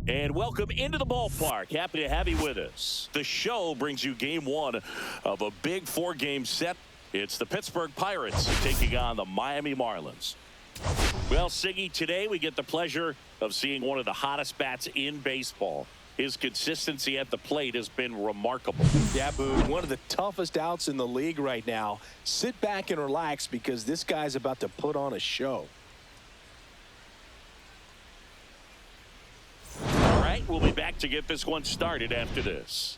And welcome into the ballpark. Happy to have you with us. The show brings you game one of a big four-game set. It's the Pittsburgh Pirates taking on the Miami Marlins. Well, Siggy, today we get the pleasure of seeing one of the hottest bats in baseball. His consistency at the plate has been remarkable. Yeah, Boog, one of the toughest outs in the league right now. Sit back and relax because this guy's about to put on a show. All right, we'll be back to get this one started after this.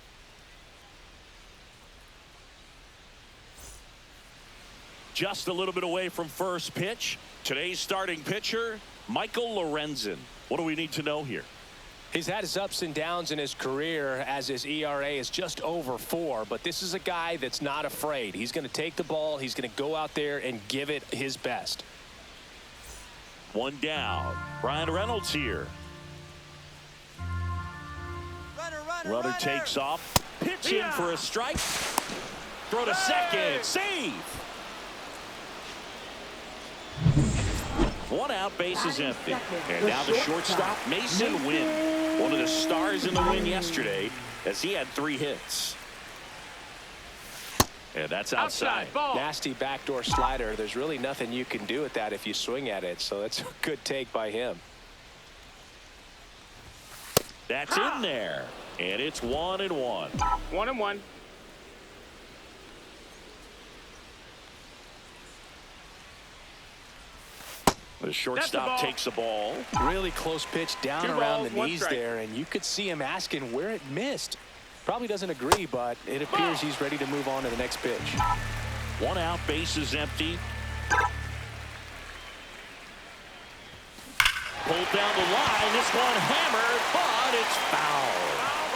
Just a little bit away from first pitch. Today's starting pitcher, Michael Lorenzen. What do we need to know here? He's had his ups and downs in his career as his ERA is just over 4, but this is a guy that's not afraid. He's going to take the ball. He's going to go out there and give it his best. One down. Brian Reynolds here. Runner takes off. Pitch in for a strike. Throw to second. Save. One out, bases empty. And now the shortstop, Mason Wynn. One of the stars in the win yesterday as he had 3 hits. And that's outside. Nasty backdoor slider. There's really nothing you can do with that if you swing at it. So that's a good take by him. That's in there. And it's 1-1. 1-1. The shortstop takes the ball. Really close pitch down around the knees there, and you could see him asking where it missed. Probably doesn't agree, but it appears he's ready to move on to the next pitch. 1 out, bases empty. Pulled down the line. This one hammered, but it's foul.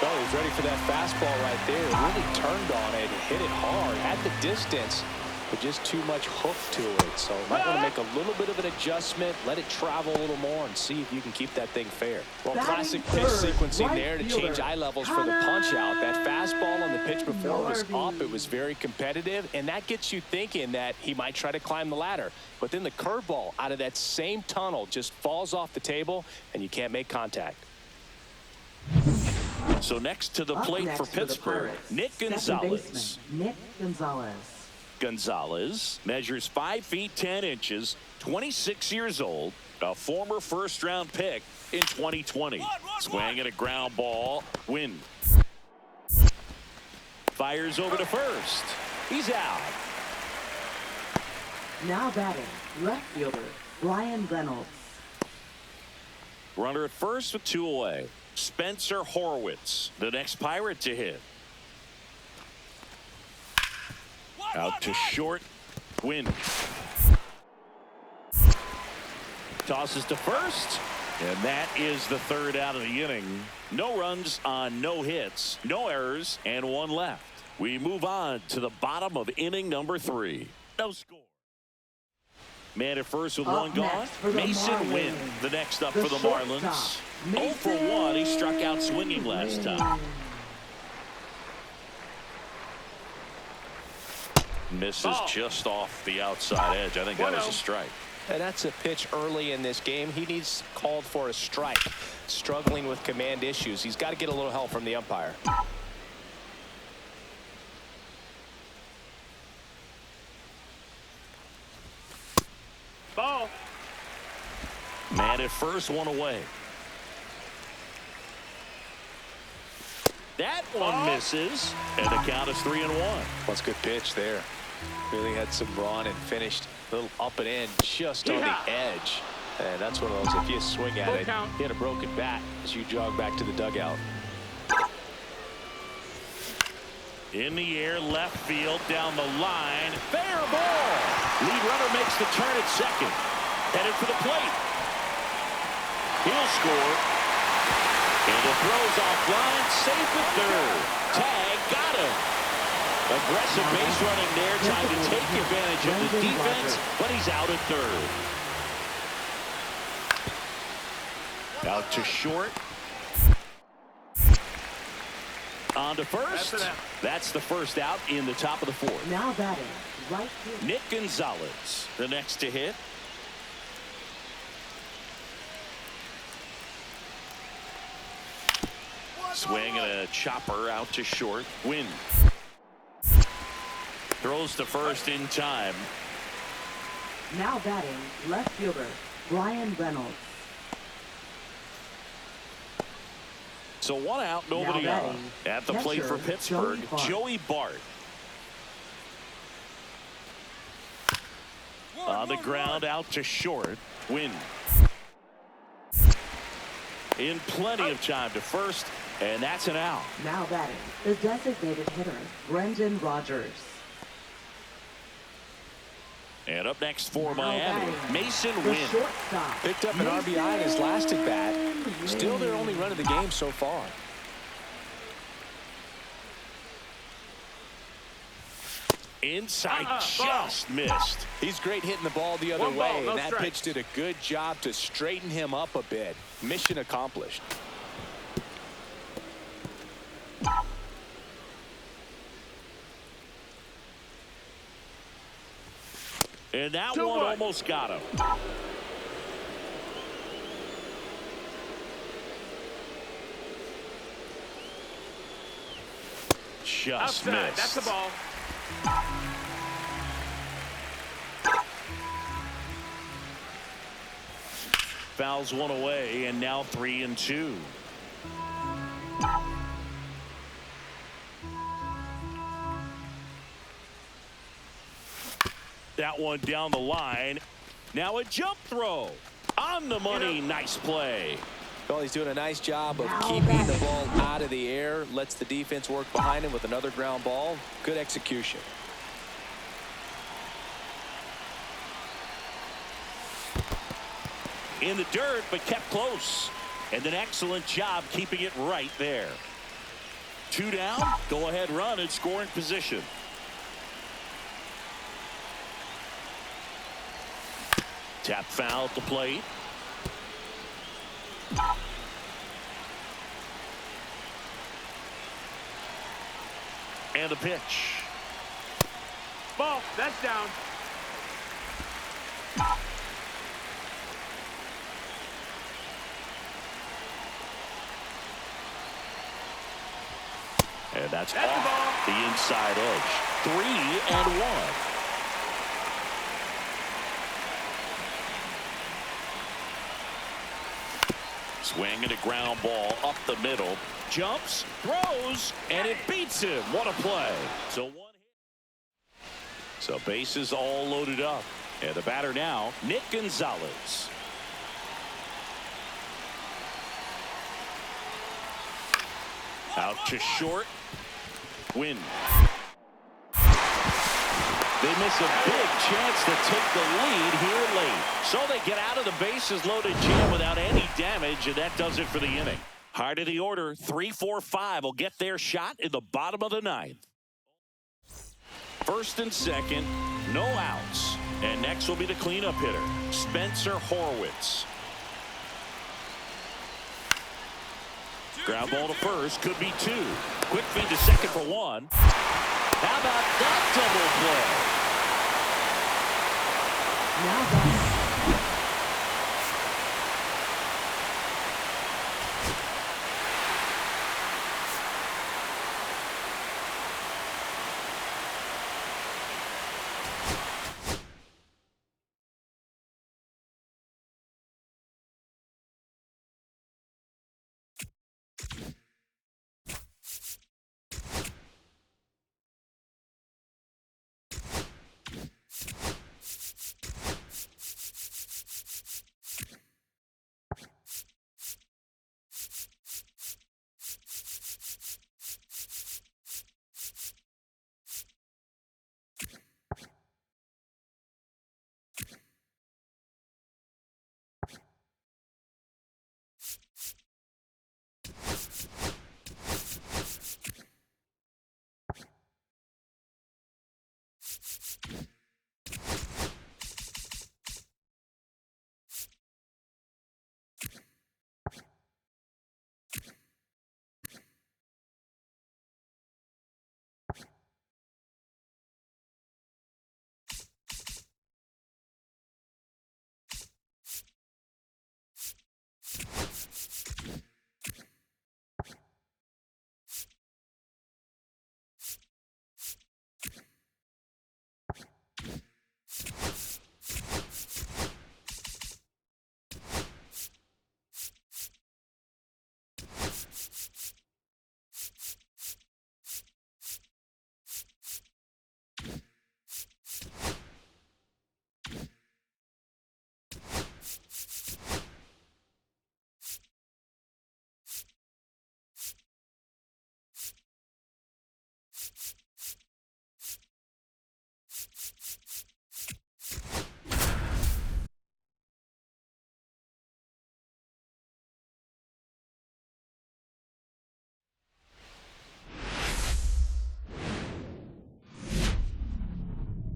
Oh, he's ready for that fastball right there. Really turned on it, hit it hard, at the distance, but just too much hook to it. So might want to make a little bit of an adjustment, let it travel a little more, and see if you can keep that thing fair. Well, classic pitch sequencing there to change eye levels for the punch out. That fastball on the pitch before was up. It was very competitive, and that gets you thinking that he might try to climb the ladder. But then the curveball out of that same tunnel just falls off the table, and you can't make contact. So next to the plate for Pittsburgh, Nick Gonzalez. Nick Gonzalez. Gonzalez measures 5 feet 10 inches, 26 years old, a former first-round pick in 2020. Swing at a ground ball. Win. Fires over to first. He's out. Now batting, left fielder, Brian Reynolds. Runner at first with 2 away. Spencer Horwitz, the next Pirate to hit. Out to short. Win. Tosses to first. And that is the 3rd out of the inning. No runs on no hits, no errors, and 1 left. We move on to the bottom of inning number 3. No score. Man at first with 1 gone. Mason Wynn, the next up for the Marlins. 0 for 1. He struck out swinging last time. Misses just off the outside edge. I think that was a strike. And that's a pitch early in this game. He needs called for a strike. Struggling with command issues. He's got to get a little help from the umpire. Ball. Man at first, 1 away. That one misses, and the count is 3-1. That's a good pitch there. Really had some run and finished a little up and in just on the edge. And that's one of those, if you swing at it, hit a broken bat as you jog back to the dugout. In the air, left field, down the line. Fair ball. Lead runner makes the turn at second. Headed for the plate. He'll score. And the throw's offline. Safe at third. Tag got him. Aggressive base running there, trying to take advantage of the defense, but he's out at third. Out to short. On to first. That's the first out in the top of the 4th. Now batting, right field. Nick Gonzalez, the next to hit. Swing and a chopper out to short. Win. Throws to first in time. Now batting, left fielder, Ryan Reynolds. So 1 out, nobody Now on. batting, At the plate for catcher, Pittsburgh, Joey Bart. On the ground, out to short. Win. In plenty of time to first, and that's an out. Now batting, the designated hitter, Brendan Rodgers. And up next for Now Miami, batting, Mason the Wynn. shortstop, Picked up an RBI in his last at bat. Still their only run of the game so far. Inside, just missed. He's great hitting the ball the other way, and that pitch did a good job to straighten him up a bit. Mission accomplished. And that one almost got him. Just missed. That's the ball. Fouls one away, and now 3-2. That one down the line. Now a jump throw. On the money. Nice play. Well, he's doing a nice job of Now keeping the batting. ball out of the air. Lets the defense work behind him with another ground ball. Good execution. In the dirt, but kept close. And an excellent job keeping it right there. 2 down. Go ahead run and scoring position. Tap foul at the plate. And a pitch. Ball. That's down. And that's That's the off ball. the inside edge. 3-1. Swing and a ground ball up the middle. Jumps, throws, and it beats him. What a play. So one hit. So bases all loaded up. And the batter now, Nick Gonzalez. Out to short. Win. They miss a big chance to take the lead here late. So they get out of the bases loaded jam without any damage, and that does it for the inning. Heart of the order, 3-4-5 will get their shot in the bottom of the ninth. First and second, no outs. And next will be the cleanup hitter, Spencer Horwitz. Ground ball to first, could be 2. Quick feed to second for 1. How about that double play? Now batting,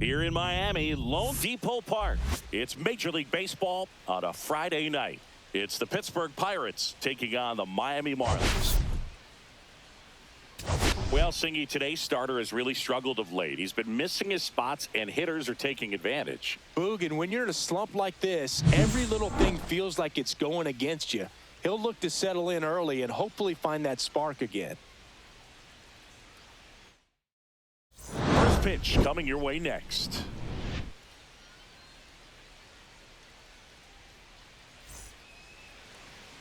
Here in Miami, Lone Depot Park. It's Major League Baseball on a Friday night. It's the Pittsburgh Pirates taking on the Miami Marlins. Well, Singy, today's starter has really struggled of late. He's been missing his spots, and hitters are taking advantage. Boog, and when you're in a slump like this, every little thing feels like it's going against you. He'll look to settle in early and hopefully find that spark again. First pitch coming your way next.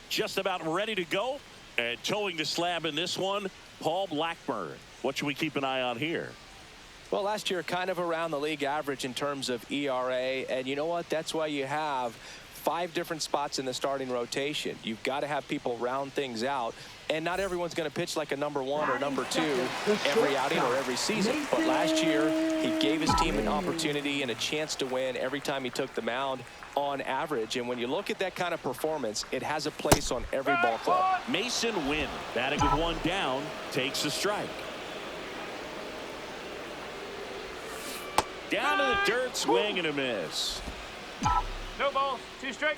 Just about ready to go, and towing the slab in this one, Paul Blackburn. What should we keep an eye on here? Well, last year kind of around the league average in terms of ERA, and you know what? That's why you have 5 different spots in the starting rotation. You've got to have people round things out, and not everyone's going to pitch like a number 1 or number 2 every outing or every season. But last year, he gave his team an opportunity and a chance to win every time he took the mound on average. And when you look at that kind of performance, it has a place on every ball club. Mason Wynn, batting with 1 down, takes a strike. Down to the dirt, swing and a miss. No balls, 2 straight.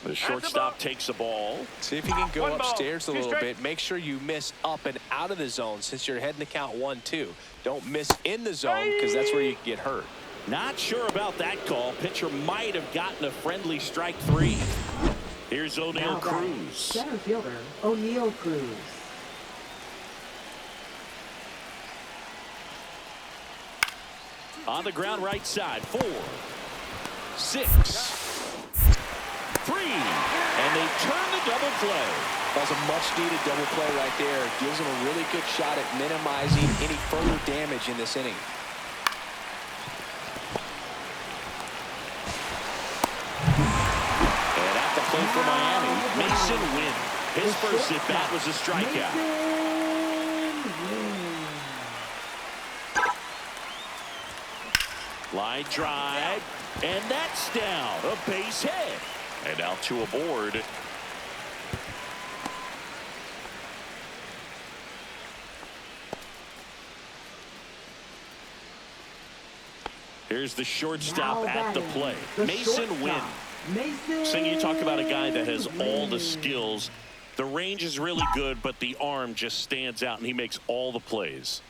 The shortstop takes the ball. See if you can go 1 ball, upstairs a 2 little straight. bit. Make sure you miss up and out of the zone since you're heading to count 1-2. Don't miss in the zone because that's where you can get hurt. Not sure about that call. Pitcher might have gotten a friendly strike 3. Here's O'Neal Cruz. Center fielder, O'Neal Cruz. On the ground right side. 4, 6, 3. And they turn the double play. That was a much-needed double play right there. Gives him a really good shot at minimizing any further damage in this inning. And at the plate for Miami, Mason Wynn. His first at-bat was a strikeout. Line drive, and that's down. A base hit. And now 2 aboard. Here's the shortstop at the plate. Mason Wynn. Sing, you talk about a guy that has all the skills. The range is really good, but the arm just stands out, and he makes all the plays.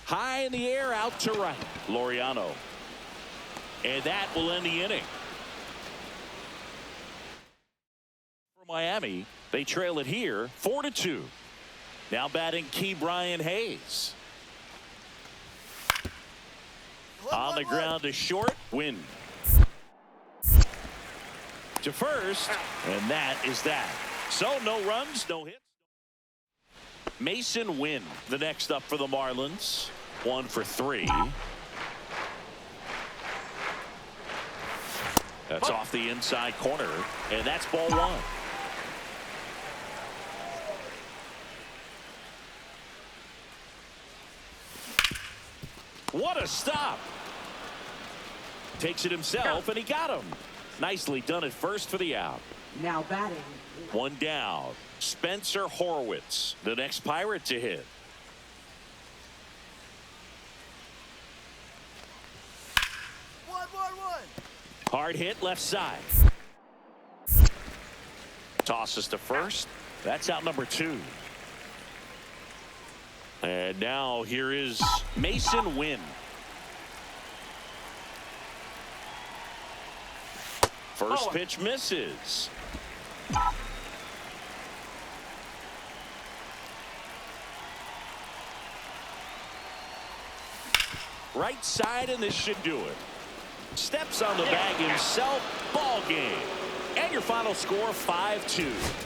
High in the air, out to right. Laureano. And that will end the inning. For Miami, they trail it here 4-2. Now batting Key Brian Hayes. On the ground to short. Win. To first. And that is that. So no runs, no hits. Mason Wynn, the next up for the Marlins. 1 for 3. That's off the inside corner, and that's ball 1. What a stop. Takes it himself, and he got him. Nicely done at first for the out. Now batting. 1 down. Spencer Horwitz, the next Pirate to hit. Hard hit left side. Tosses to first. That's out number 2. And now here is Mason Wynn. First pitch misses. Right side, and this should do it. Steps on the bag himself. Ball game. And your final score, 5-2.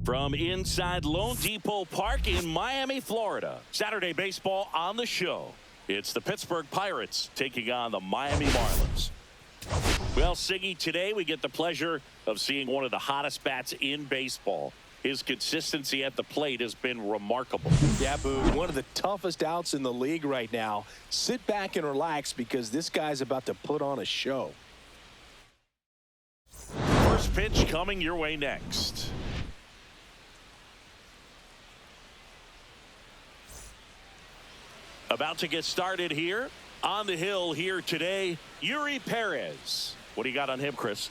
From inside Lone Depot Park in Miami, Florida. Saturday baseball on the show. It's the Pittsburgh Pirates taking on the Miami Marlins. Well, Siggy, today we get the pleasure of seeing one of the hottest bats in baseball. His consistency at the plate has been remarkable. Yeah, Boo, one of the toughest outs in the league right now. Sit back and relax because this guy's about to put on a show. First pitch coming your way next. About to get started here on the hill here today, Yuri Perez. What do you got on him, Chris?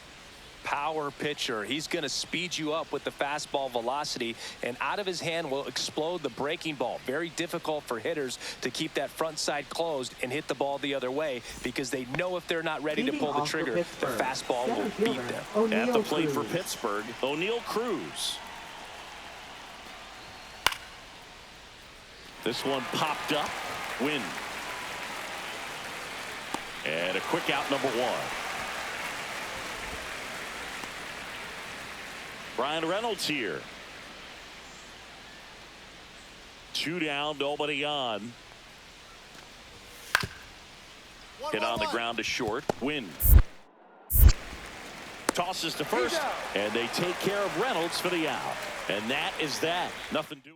Power pitcher. He's going to speed you up with the fastball velocity, and out of his hand will explode the breaking ball. Very difficult for hitters to keep that front side closed and hit the ball the other way because they know if they're not ready to pull the trigger, the fastball will beat them. At the plate for Pittsburgh, O'Neal Cruz. This one popped up. Win. And a quick out, number one. Brian Reynolds here. 2 down, nobody on. Hit on the ground to short. Win. Tosses to first, and they take care of Reynolds for the out. And that is that. Nothing doing.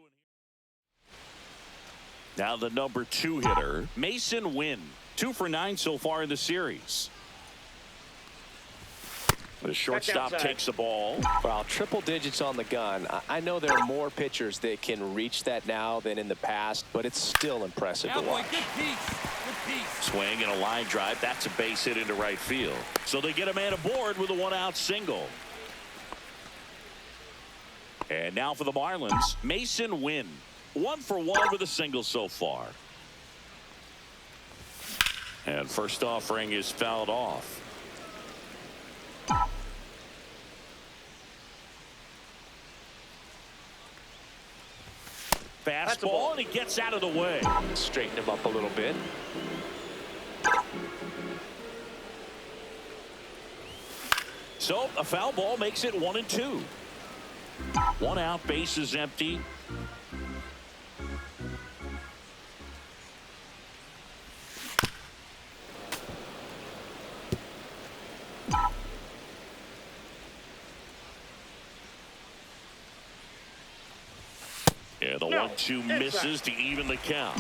Now the number 2 hitter, Mason Wynn. 2 for 9 so far in the series. The shortstop takes the ball. Well, triple digits on the gun. I know there are more pitchers that can reach that now than in the past, but it's still impressive to watch. Good piece. Swing and a line drive. That's a base hit into right field. So they get a man aboard with a 1-out single. And now for the Marlins, Mason Wynn. 1 for 1 with a single so far. And first offering is fouled off. Fastball, and he gets out of the way. Straighten him up a little bit. So a foul ball makes it 1-2. 1 out, base is empty. Yeah, the 1-2 misses to even the count.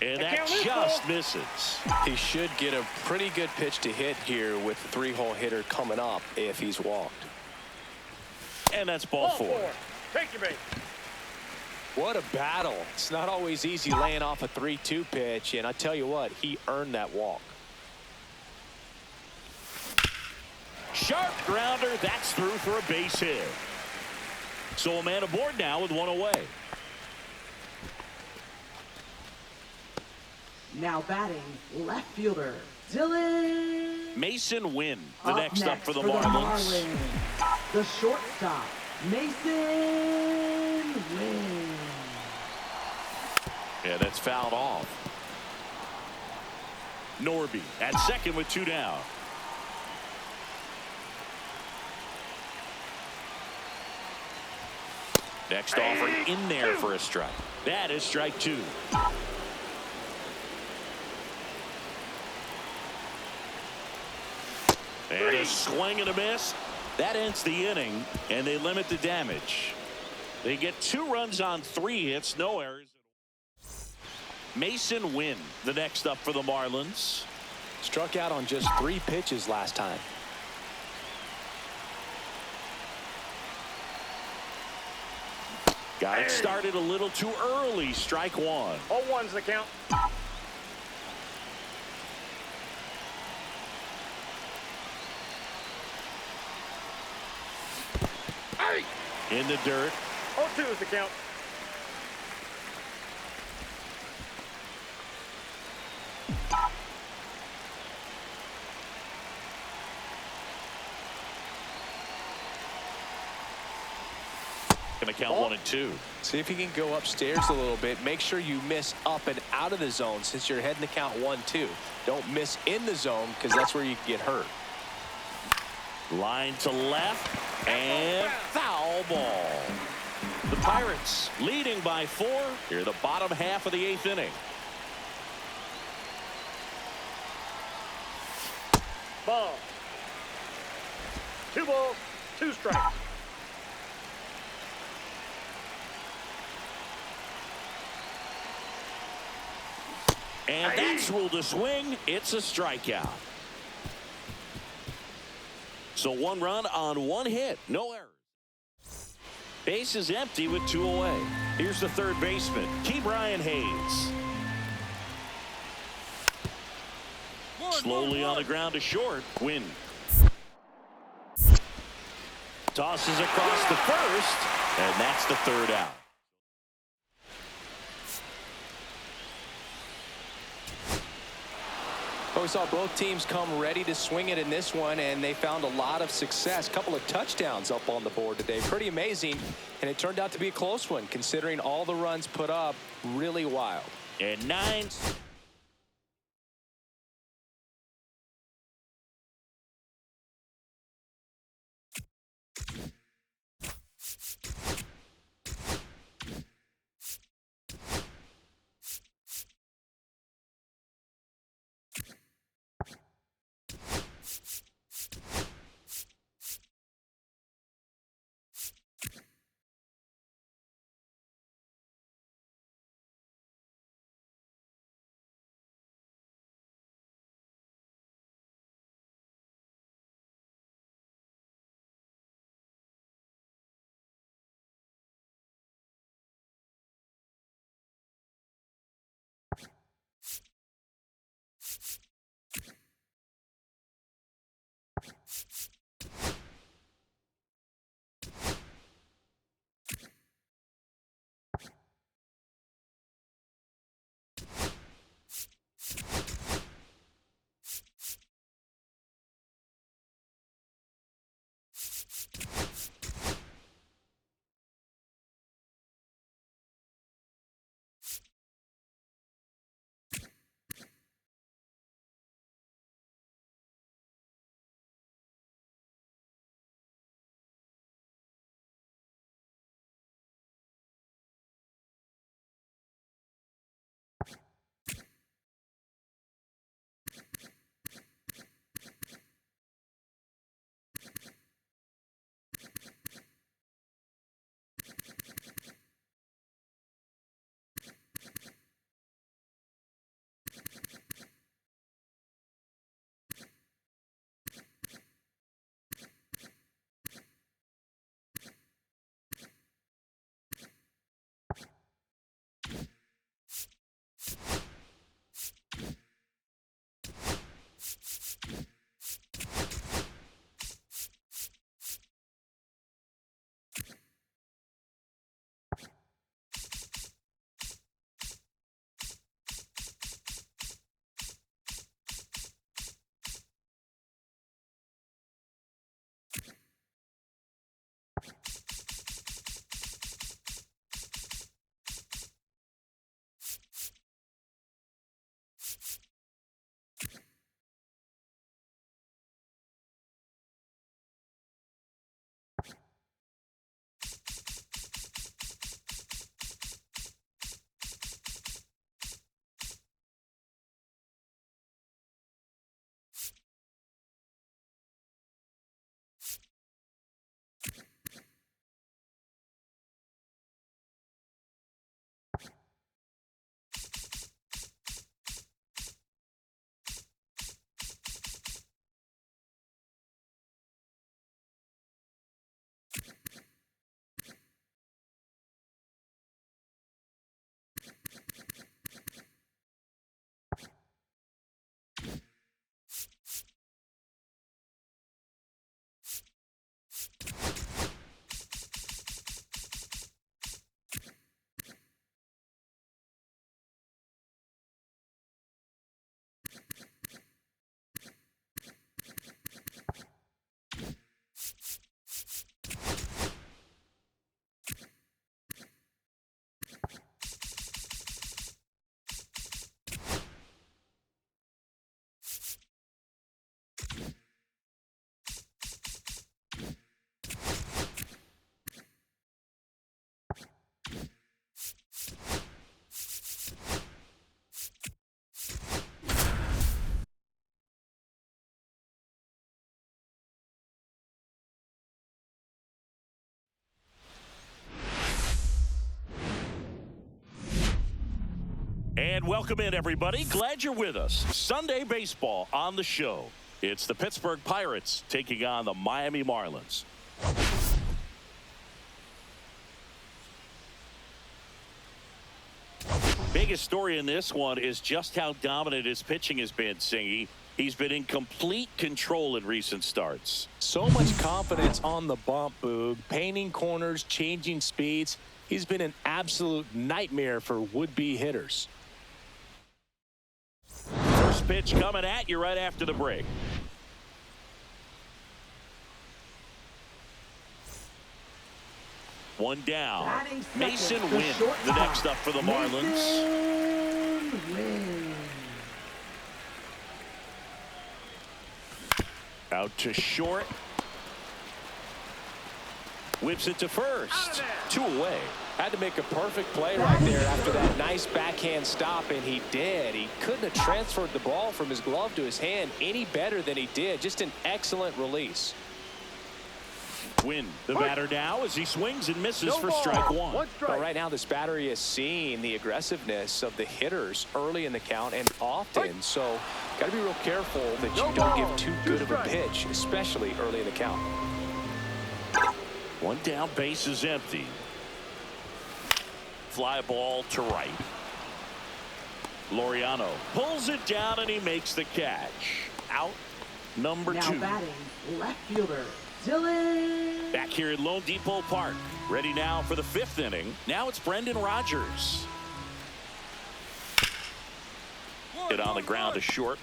And that just misses. He should get a pretty good pitch to hit here with the 3-hole hitter coming up if he's walked. And that's ball 4. Take your bait. What a battle. It's not always easy laying off a 3-2 pitch, and I tell you what, he earned that walk. Sharp grounder. That's through for a base hit. So a man aboard now with 1 away. Now batting, left fielder, Dylan. Mason Wynn, the next up for the Marlins. The shortstop, Mason Wynn. Yeah, that's fouled off. Norby at second with 2 down. Next offering in there for a strike. That is strike 2. And a swing and a miss. That ends the inning, and they limit the damage. They get 2 runs on 3 hits, no errors. Mason Wynn, the next up for the Marlins. Struck out on just 3 pitches last time. Got it started a little too early. Strike one. 0-1's the count. Hey! In the dirt. 0-2 is the count. Gonna count 1-2. See if you can go upstairs a little bit. Make sure you miss up and out of the zone since you're heading to count 1-2. Don't miss in the zone because that's where you can get hurt. Line to left and foul ball. The Pirates leading by 4 here the bottom half of the 8th inning. Ball. 2 balls, 2 strikes. And that's ruled a swing. It's a strikeout. So 1 run on 1 hit. No errors. Base is empty with 2 away. Here's the third baseman, Brian Hayes. Slowly on the ground to short. Win. Tosses across the first. And that's the 3rd out. We saw both teams come ready to swing it in this one, and they found a lot of success. Couple of touchdowns up on the board today. Pretty amazing, and it turned out to be a close one considering all the runs put up. Really wild. And 9. And welcome in, everybody. Glad you're with us. Sunday baseball on the show. It's the Pittsburgh Pirates taking on the Miami Marlins. Biggest story in this one is just how dominant his pitching has been, Singy. He's been in complete control in recent starts. So much confidence on the bump, Boog. Painting corners, changing speeds. He's been an absolute nightmare for would-be hitters. First pitch coming at you right after the break. One down. Mason Wynn, the next up for the Marlins. Out to short. Whips it to first. 2 away. Had to make a perfect play right there after that nice backhand stop, and he did. He couldn't have transferred the ball from his glove to his hand any better than he did. Just an excellent release. Wynn, the batter now, as he swings and misses for strike one. But right now, this battery is seeing the aggressiveness of the hitters early in the count and often. So, got to be real careful that you don't give too good of a pitch, especially early in the count. One down, base is empty. Fly ball to right. Laureano pulls it down and he makes the catch. Out number 2. Now batting, left fielder, Dylan. Back here at Lone Depot Park. Ready now for the 5th inning. Now it's Brendan Rodgers. Hit on the ground to short.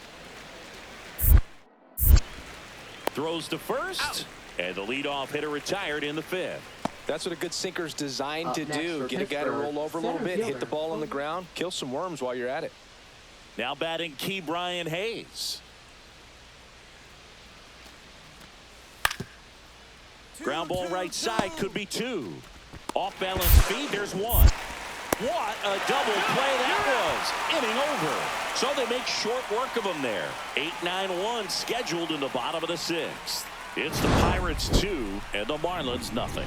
Throws to first. And the leadoff hitter retired in the 5th. That's what a good sinker's designed to do. Get a guy to roll over a little bit, hit the ball on the ground, kill some worms while you're at it. Now batting Key Brian Hayes. Ground ball right side, could be 2. Off balance speed, there's 1. What a double play that was. Inning over. So they make short work of him there. 8-9-1 scheduled in the bottom of the 6th. It's the Pirates 2 and the Marlins nothing.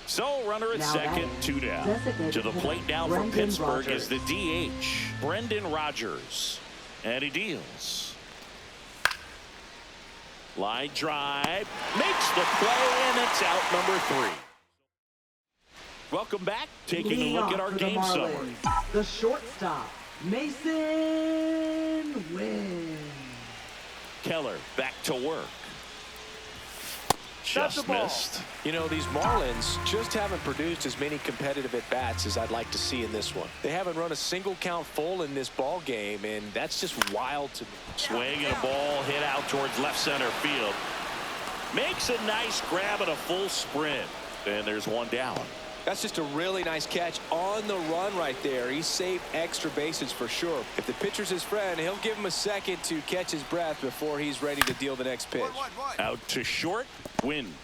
So runner at second, 2 down. To the plate now for Pittsburgh is the DH, Brendan Rodgers. And he deals. Line drive, makes the play, and it's out number 3. Welcome back. Taking a look at our game summary. The shortstop, Mason Wynn. Keller back to work. Just missed. You know, these Marlins just haven't produced as many competitive at-bats as I'd like to see in this one. They haven't run a single count full in this ball game, and that's just wild to me. Swing and a ball hit out towards left center field. Makes a nice grab and a full sprint. And there's 1 down. That's just a really nice catch on the run right there. He saved extra bases for sure. If the pitcher's his friend, he'll give him a second to catch his breath before he's ready to deal the next pitch. Out to short. Win.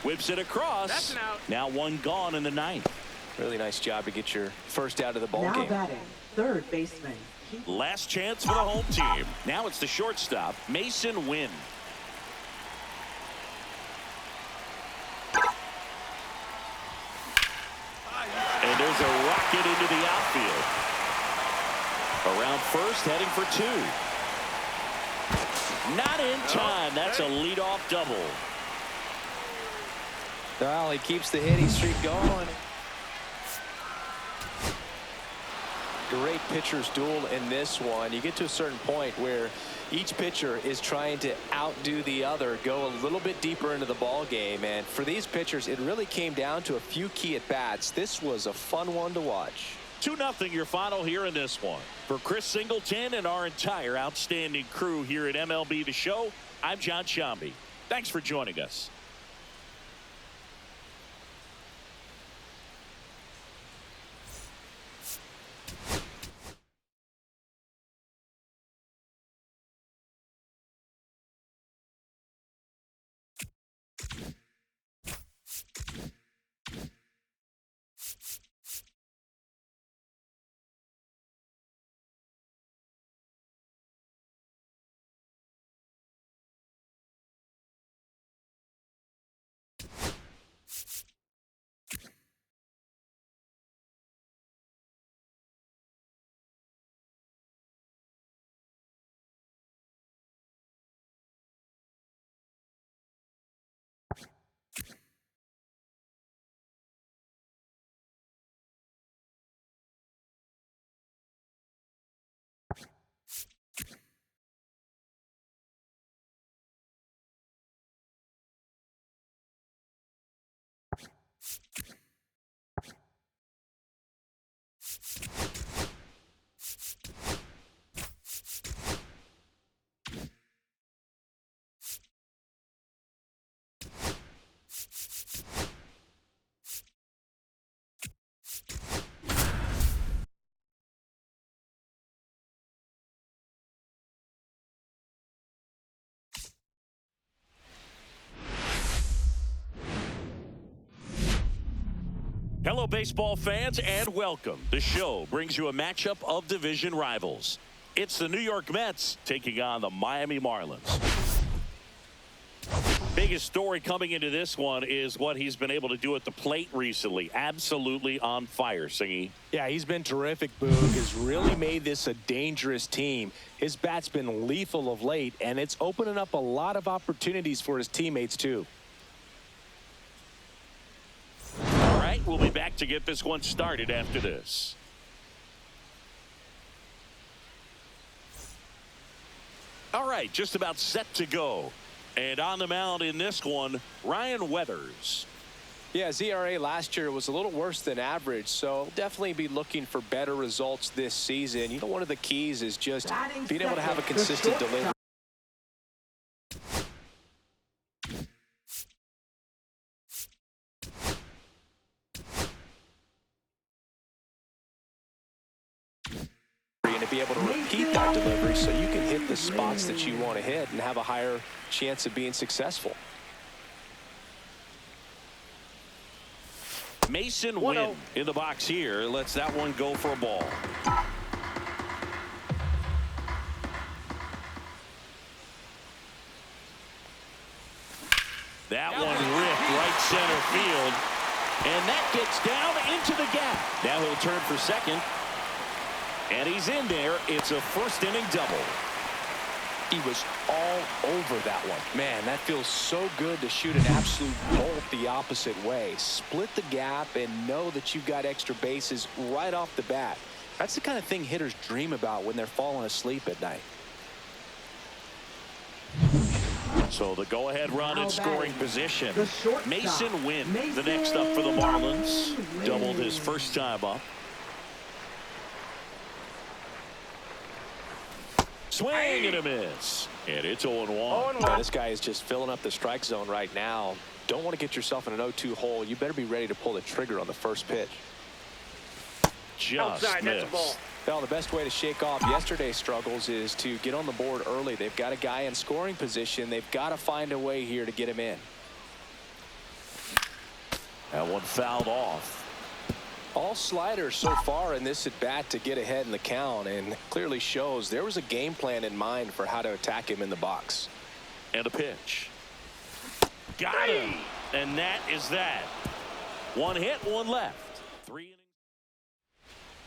Whips it across. That's an out. Now 1 gone in the 9th. Really nice job to get your first out of the ball Now game. batting, third baseman. Last chance for the home team. Now it's the shortstop, Mason Wynn. And there's a rocket into the outfield. Around first, heading for 2. Not in time. That's a leadoff double. Well, he keeps the hitting streak going. Great pitcher's duel in this one. You get to a certain point where each pitcher is trying to outdo the other, go a little bit deeper into the ball game. And for these pitchers, it really came down to a few key at-bats. This was a fun one to watch. 2-0 your final here in this one. For Chris Singleton and our entire outstanding crew here at MLB The Show, I'm John Shambi. Thanks for joining us. Hello, baseball fans, and welcome. The show brings you a matchup of division rivals. It's the New York Mets taking on the Miami Marlins. Biggest story coming into this one is what he's been able to do at the plate recently. Absolutely on fire, Singy. Yeah, he's been terrific, Boog. Has really made this a dangerous team. His bat's been lethal of late, and it's opening up a lot of opportunities for his teammates, too. All right, we'll be back to get this one started after this. All right, just about set to go. And on the mound in this one, Ryan Weathers. Yeah, his ERA last year was a little worse than average, so definitely be looking for better results this season. You know, one of the keys is just being able to have a consistent delivery. And to be able to repeat that delivery so you can hit the spots that you want to hit and have a higher chance of being successful. Mason Wynn in the box here. Lets that one go for a ball. That one ripped right center field. And that gets down into the gap. Now he'll turn for second. And he's in there. It's a first inning double. He was all over that one. Man, that feels so good to shoot an absolute bolt the opposite way. Split the gap and know that you've got extra bases right off the bat. That's the kind of thing hitters dream about when they're falling asleep at night. So the go-ahead run in scoring position. Mason Wynn, the next up for the Marlins. Doubled his first time up. Swing and a miss. And it's 0-1. Yeah, this guy is just filling up the strike zone right now. Don't want to get yourself in an 0-2 hole. You better be ready to pull the trigger on the first pitch. Just outside, missed. that's a ball. Well, the best way to shake off yesterday's struggles is to get on the board early. They've got a guy in scoring position. They've got to find a way here to get him in. That one fouled off. All sliders so far in this at bat to get ahead in the count, and clearly shows there was a game plan in mind for how to attack him in the box. And a pitch. Got him. And that is that. One hit, one left. 3 innings.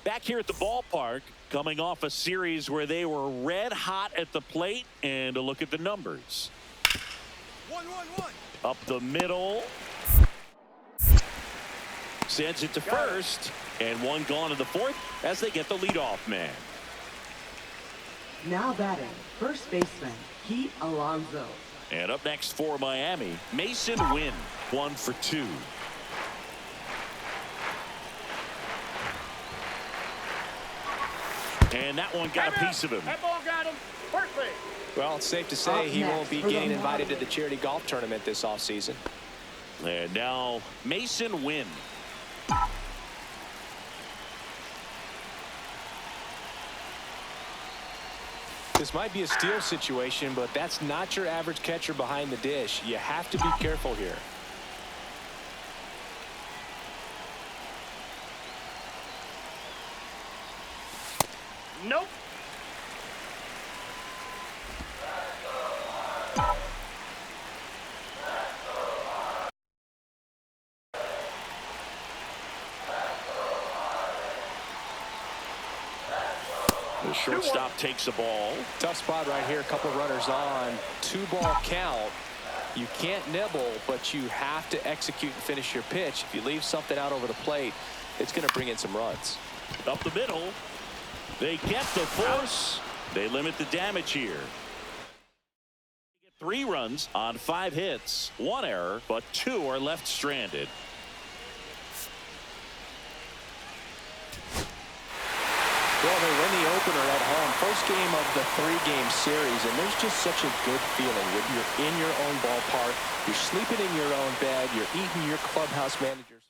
Back here at the ballpark, coming off a series where they were red hot at the plate, and a look at the numbers. 1-1-1. Up the middle. Sends it to first, and one gone in the fourth as they get the leadoff man. Now batting, first baseman, Pete Alonso. And up next for Miami, Mason Wynn, 1 for 2. And that one got a piece of him. That ball got him. First base. Well, it's safe to say he won't be getting invited to the charity golf tournament this offseason. And now Mason Wynn. This might be a steal situation, but that's not your average catcher behind the dish. You have to be careful here. Nope. The shortstop takes a ball. Tough spot right here. A couple runners on. 2-ball count. You can't nibble, but you have to execute and finish your pitch. If you leave something out over the plate, it's going to bring in some runs. Up the middle. They get the force. They limit the damage here. 3 runs on 5 hits. 1 error, but 2 are left stranded. Well, they win the opener at home. First game of the 3-game series, and there's just such a good feeling when you're in your own ballpark. You're sleeping in your own bed. You're eating your clubhouse manager's.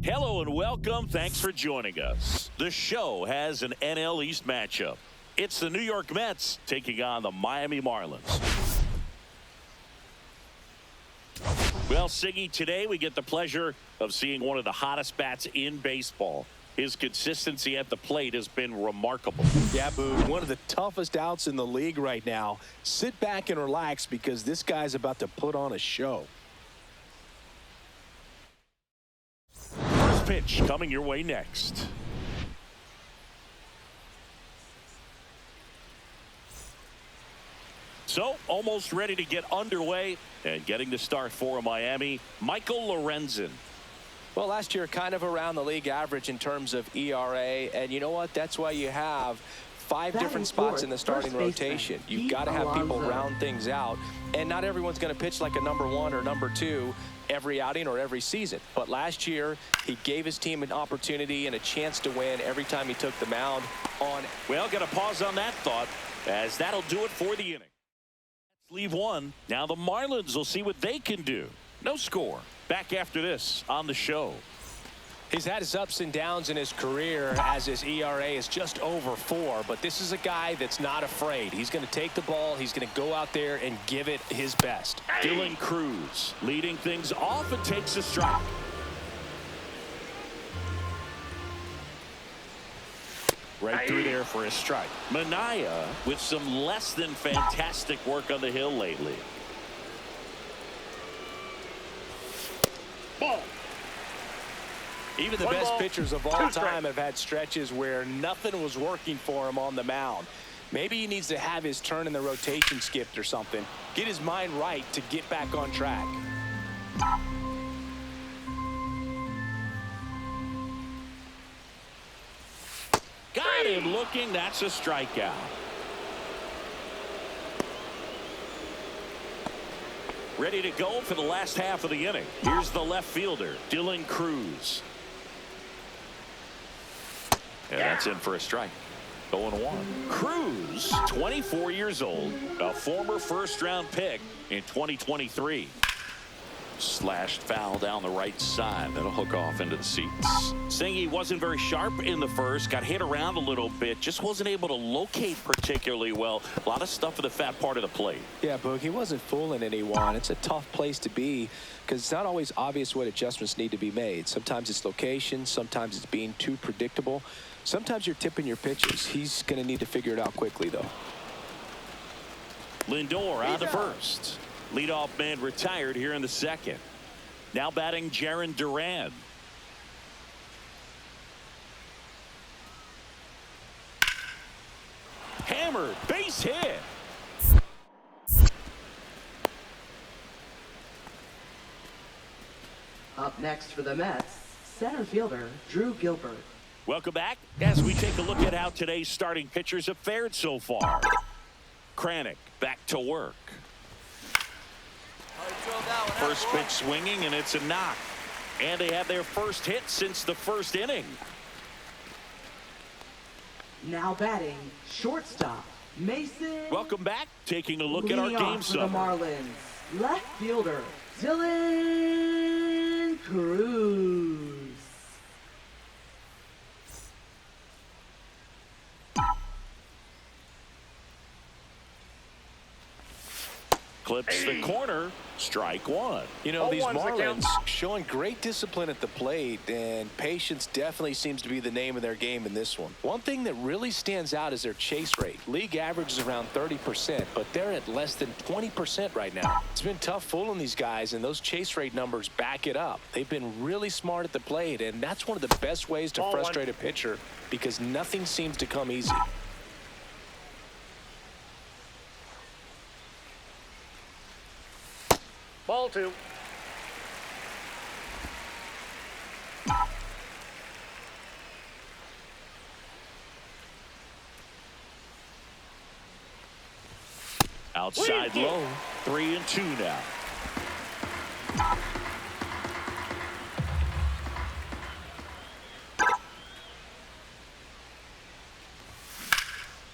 Hello and welcome. Thanks for joining us. The show has an NL East matchup. It's the New York Mets taking on the Miami Marlins. Well, Siggy, today we get the pleasure of seeing one of the hottest bats in baseball. His consistency at the plate has been remarkable. Yeah, Boog, one of the toughest outs in the league right now. Sit back and relax because this guy's about to put on a show. First pitch coming your way next. So, almost ready to get underway and getting the start for Miami, Michael Lorenzen. Well, last year kind of around the league average in terms of ERA, and you know what? That's why you have 5 different spots in the starting rotation. You've got to have people round things out, and not everyone's going to pitch like a number 1 or number 2 every outing or every season. But last year, he gave his team an opportunity and a chance to win every time he took the mound on. Well, got to pause on that thought, as that'll do it for the inning. Let's leave one. Now the Marlins will see what they can do. No score. Back after this on the show. He's had his ups and downs in his career as his ERA is just over 4, but this is a guy that's not afraid. He's going to take the ball. He's going to go out there and give it his best. Dylan Cruz leading things off and takes a strike. Right through there for a strike. Minaya with some less than fantastic work on the hill lately. Ball. Even the best pitchers of all time have had stretches where nothing was working for him on the mound. Maybe he needs to have his turn in the rotation skipped or something. Get his mind right to get back on track. Got him looking. That's a strikeout. Ready to go for the last half of the inning. Here's the left fielder, Dylan Cruz. Yeah, that's in for a strike. 0-1. Cruz, 24 years old, a former first-round pick in 2023. Slashed foul down the right side. That'll hook off into the seats. Saying he wasn't very sharp in the first. Got hit around a little bit. Just wasn't able to locate particularly well. A lot of stuff at the fat part of the plate. Yeah, Boog, he wasn't fooling anyone. It's a tough place to be because it's not always obvious what adjustments need to be made. Sometimes it's location. Sometimes it's being too predictable. Sometimes you're tipping your pitches. He's going to need to figure it out quickly, though. Lindor on the first. Leadoff man retired here in the second. Now batting Jarren Duran. Hammered, base hit. Up next for the Mets, center fielder Drew Gilbert. Welcome back as we take a look at how today's starting pitchers have fared so far. Kranick back to work. First pitch swinging, and it's a knock. And they have their first hit since the first inning. Now batting shortstop Mason. Welcome back. Taking a look at our Leading game off for the summary. Marlins, left fielder Dylan Cruz. Clips the corner. Strike one. You know, these 0-1's the Marlins count. showing great discipline at the plate, and patience definitely seems to be the name of their game in this one. One thing that really stands out is their chase rate. League average is around 30%, but they're at less than 20% right now. It's been tough fooling these guys, and those chase rate numbers back it up. They've been really smart at the plate, and that's one of the best ways to 0-1. frustrate a pitcher because nothing seems to come easy. Ball two. Outside low. 3-2 now.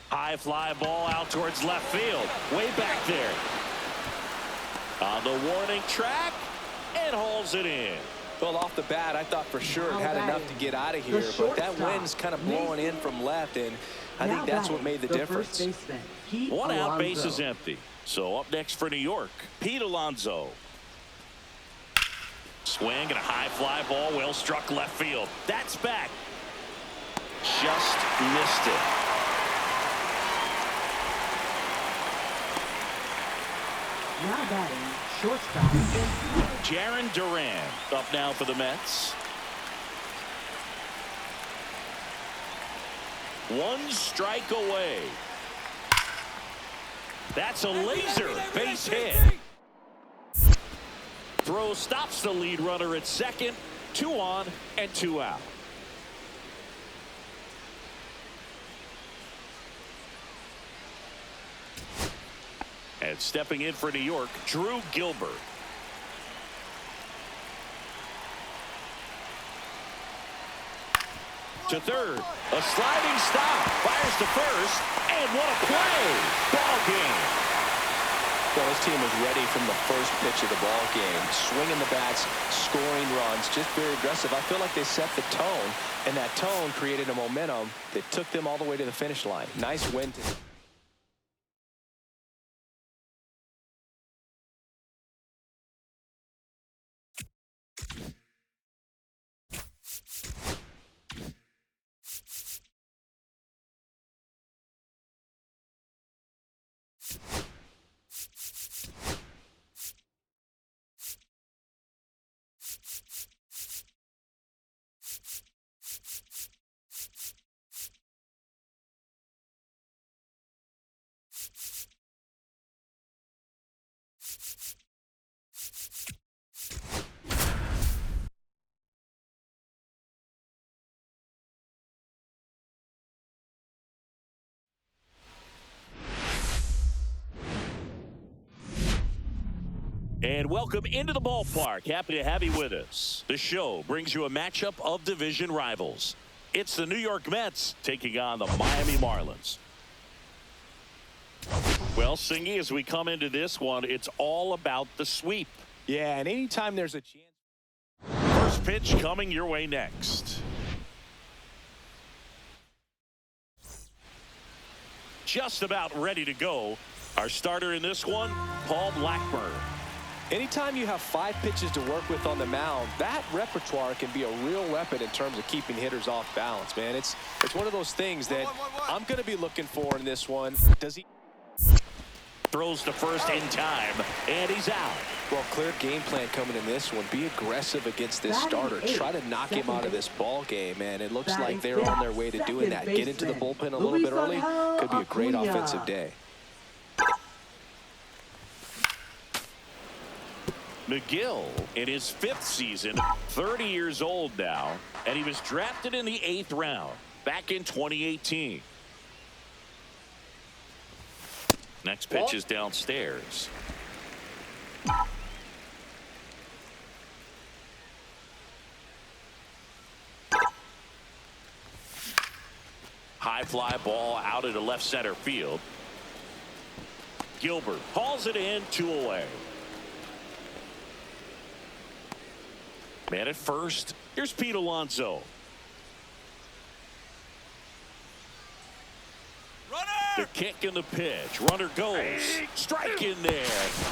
High fly ball out towards left field. Way back there. On the warning track, and hauls it in. Well, off the bat, I thought for sure it had enough to get out of here, but that wind's kind of blowing in from left, and I think that's what made the difference. One out, base is empty. So up next for New York, Pete Alonso. Swing and a high fly ball, well struck left field. That's back. Just missed it. Now batting shortstop Jarren Duran up now for the Mets. One strike away. That's a laser base hit. Throw stops the lead runner at second. 2 on and 2 out. And stepping in for New York, Drew Gilbert. To third, a sliding stop, fires to first, and what a play! Ball game. Well, this team was ready from the first pitch of the ball game, swinging the bats, scoring runs, just very aggressive. I feel like they set the tone, and that tone created a momentum that took them all the way to the finish line. Nice win today. And welcome into the ballpark. Happy to have you with us. The show brings you a matchup of division rivals. It's the New York Mets taking on the Miami Marlins. Well, Singy, as we come into this one, it's all about the sweep. Yeah, and anytime there's a chance. First pitch coming your way next. Just about ready to go. Our starter in this one, Paul Blackburn. Anytime you have 5 pitches to work with on the mound, that repertoire can be a real weapon in terms of keeping hitters off balance, man. It's one of those things that I'm going to be looking for in this one. Does he throws to first in time, and he's out. Well, clear game plan coming in this one. Be aggressive against this starter. Try to knock him out of this ball game, and it looks like they're on their way to doing that. Get into the bullpen a little bit early. Could be a great offensive day. McGill in his 5th season, 30 years old now, and he was drafted in the 8th round back in 2018. Next pitch is downstairs. High fly ball out into left center field. Gilbert hauls it in, 2 away. Man at first. Here's Pete Alonso. Runner! The kick and the pitch. Runner goes. Strike in there.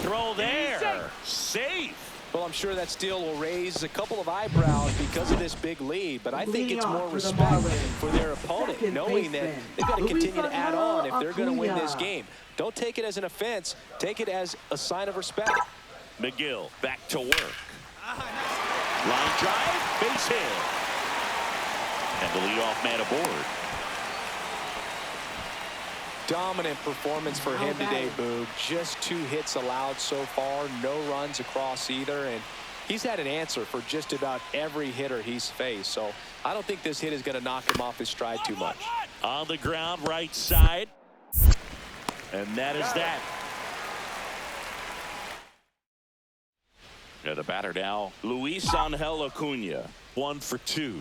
Throw there. Safe. Well, I'm sure that steal will raise a couple of eyebrows because of this big lead, but I think it's more respect for their opponent, knowing that they've got to continue to add on if they're going to win this game. Don't take it as an offense. Take it as a sign of respect. McGill back to work. Line drive, base hit. And the leadoff man aboard. Dominant performance for him today, Boog. Just 2 hits allowed so far, no runs across either, and he's had an answer for just about every hitter he's faced. So I don't think this hit is going to knock him off his stride too much. On the ground, right side. And that is that. The batter now, Luis Angel Acuna, 1 for 2.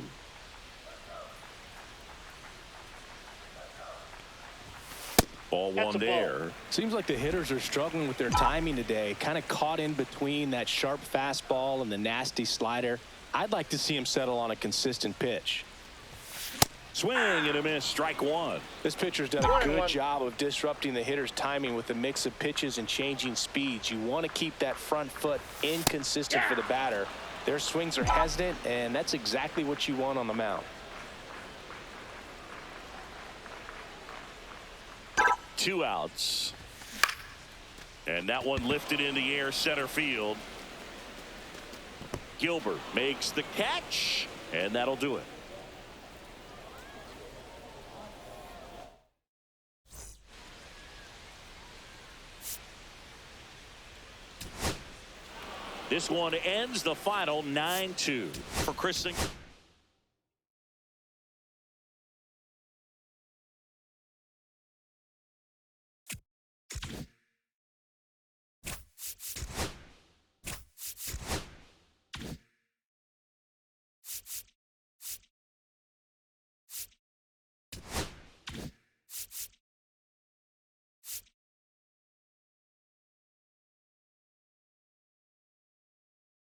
Ball one there. Seems like the hitters are struggling with their timing today. Kind of caught in between that sharp fastball and the nasty slider. I'd like to see him settle on a consistent pitch. Swing and a miss, strike 1. This pitcher's done a good job of disrupting the hitter's timing with a mix of pitches and changing speeds. You want to keep that front foot inconsistent for the batter. Their swings are hesitant, and that's exactly what you want on the mound. 2 outs. And that one lifted in the air, center field. Gilbert makes the catch, and that'll do it. This one ends the final 9-2 for Chris Singer.